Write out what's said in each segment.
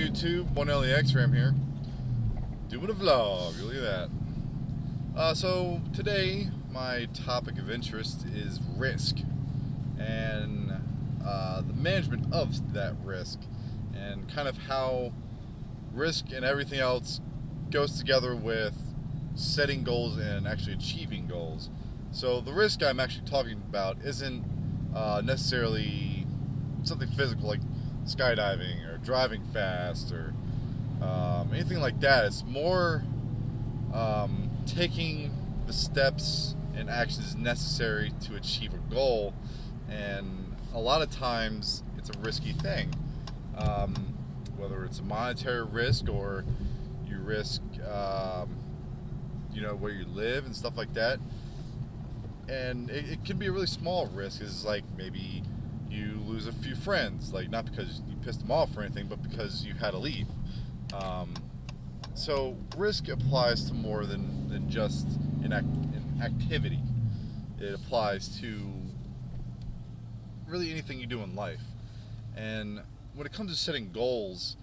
YouTube? 1LEX here, doing a vlog. Look at that. So today, my topic of interest is risk and the management of that risk, and kind of how risk and everything else goes together with setting goals and actually achieving goals. So the risk I'm actually talking about isn't necessarily something physical like skydiving or driving fast or anything like that. It's more taking the steps and actions necessary to achieve a goal, and a lot of times it's a risky thing, whether it's a monetary risk or you risk where you live and stuff like that. And it can be a really small risk. It's like maybe you lose a few friends, like not because you pissed them off or anything, but because you had to leave. So risk applies to more than just an activity. It applies to really anything you do in life. And when it comes to setting goals,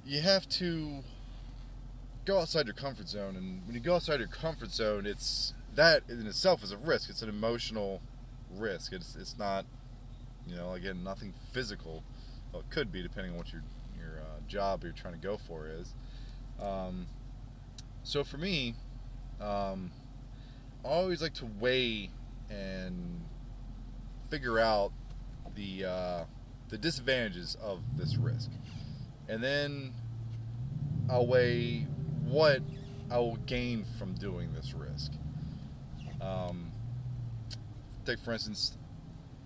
you have to go outside your comfort zone. And when you go outside your comfort zone, that in itself is a risk. It's an emotional risk. It's not, again, nothing physical. Well, it could be depending on what your job you're trying to go for is. So for me, I always like to weigh and figure out the disadvantages of this risk, and then I'll weigh what I will gain from doing this risk. Take for instance,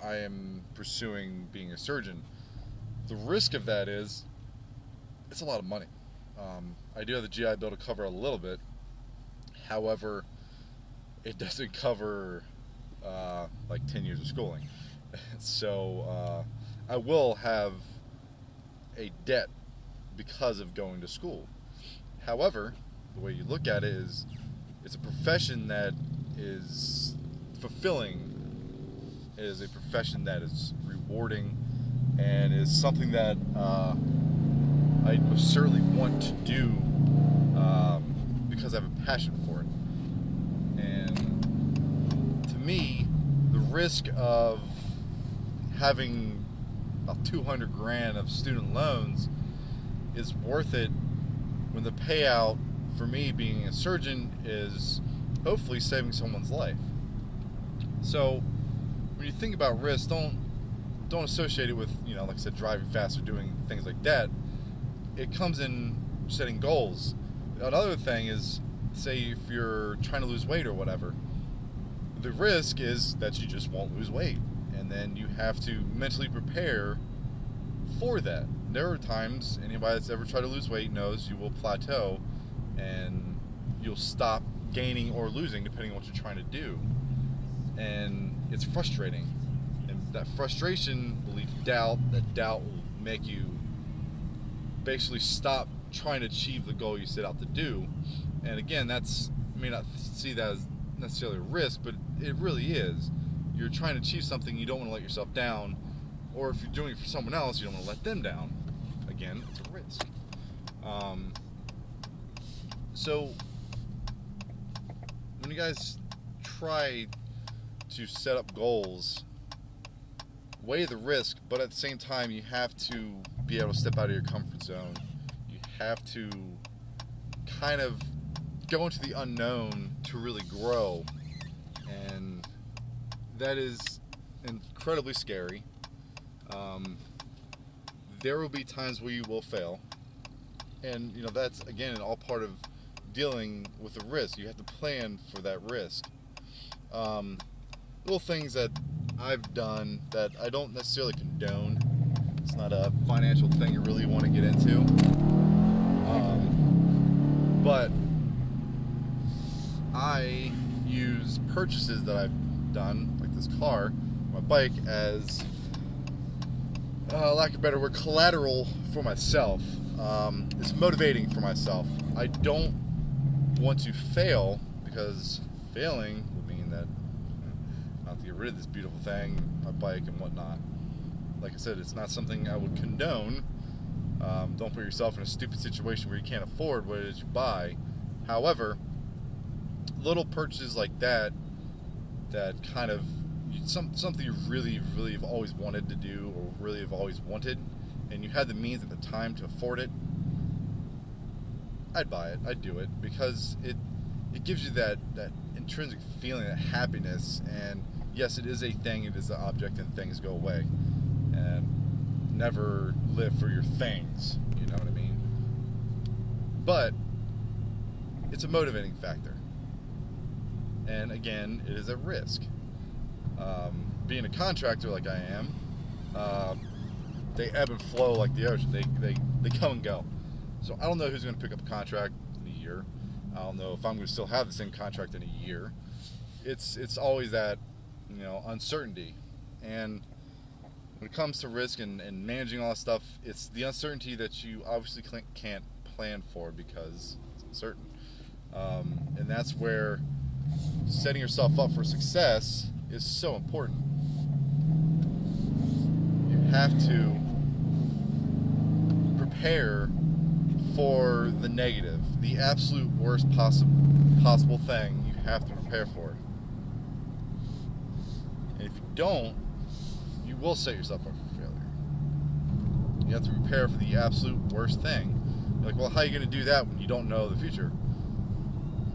I am pursuing being a surgeon. The risk of that is it's a lot of money. I do have the GI Bill to cover a little bit. However, it doesn't cover like 10 years of schooling. So I will have a debt because of going to school. However, the way you look at it is it's a profession that is fulfilling. It is a profession that is rewarding and is something that I most certainly want to do because I have a passion for it. And to me, the risk of having about 200 grand of student loans is worth it when the payout for me being a surgeon is hopefully saving someone's life. So when you think about risk, don't associate it with, like I said, driving fast or doing things like that. It comes in setting goals. Another thing is, say if you're trying to lose weight or whatever, the risk is that you just won't lose weight, and then you have to mentally prepare for that. There are times, anybody that's ever tried to lose weight knows, you will plateau and you'll stop gaining or losing depending on what you're trying to do, and it's frustrating, and that frustration will lead to doubt. That doubt will make you basically stop trying to achieve the goal you set out to do. And again, you may not see that as necessarily a risk, but it really is. You're trying to achieve something, you don't want to let yourself down, or if you're doing it for someone else, you don't want to let them down. Again, it's a risk. So when you guys try to set up goals, weigh the risk, but at the same time you have to be able to step out of your comfort zone. You have to kind of go into the unknown to really grow, and that is incredibly scary. There will be times where you will fail, and that's again all part of dealing with a risk. You have to plan for that risk. Little things that I've done that I don't necessarily condone. It's not a financial thing you really want to get into, but I use purchases that I've done, like this car, my bike, as lack of a better word, collateral for myself. It's motivating for myself. I don't want to fail, because failing would mean that I have to get rid of this beautiful thing, my bike and whatnot. Like I said, it's not something I would condone, Don't put yourself in a stupid situation where you can't afford what it is you buy. However, little purchases like that kind of something you really have always wanted to do, or really have always wanted, and you had the means at the time to afford it, I'd buy it. I'd do it, because it gives you that intrinsic feeling, that happiness. And yes, it is a thing, it is an object, and things go away. And never live for your things, you know what I mean? But it's a motivating factor. And again, it is a risk. Being a contractor like I am, they ebb and flow like the ocean. They come and go. So I don't know who's going to pick up a contract in a year. I don't know if I'm going to still have the same contract in a year. It's always that, uncertainty. And when it comes to risk and managing all that stuff, it's the uncertainty that you obviously can't plan for, because it's uncertain. And that's where setting yourself up for success is so important. You have to prepare for the negative, the absolute worst possible thing. You have to prepare for it. And if you don't, you will set yourself up for failure. You have to prepare for the absolute worst thing. You're like, well, how are you going to do that when you don't know the future?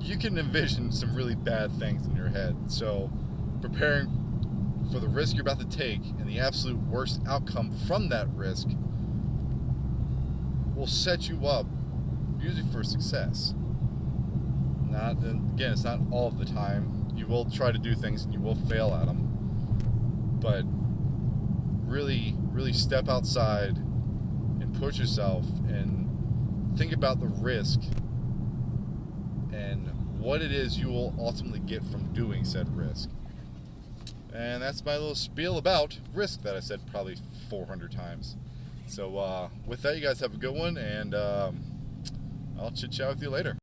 You can envision some really bad things in your head. So preparing for the risk you're about to take and the absolute worst outcome from that risk will set you up usually for success. Again, it's not all of the time. You will try to do things and you will fail at them. But really step outside and push yourself and think about the risk and what it is you will ultimately get from doing said risk. And that's my little spiel about risk that I said probably 400 times. So with that, you guys have a good one, and I'll chit chat with you later.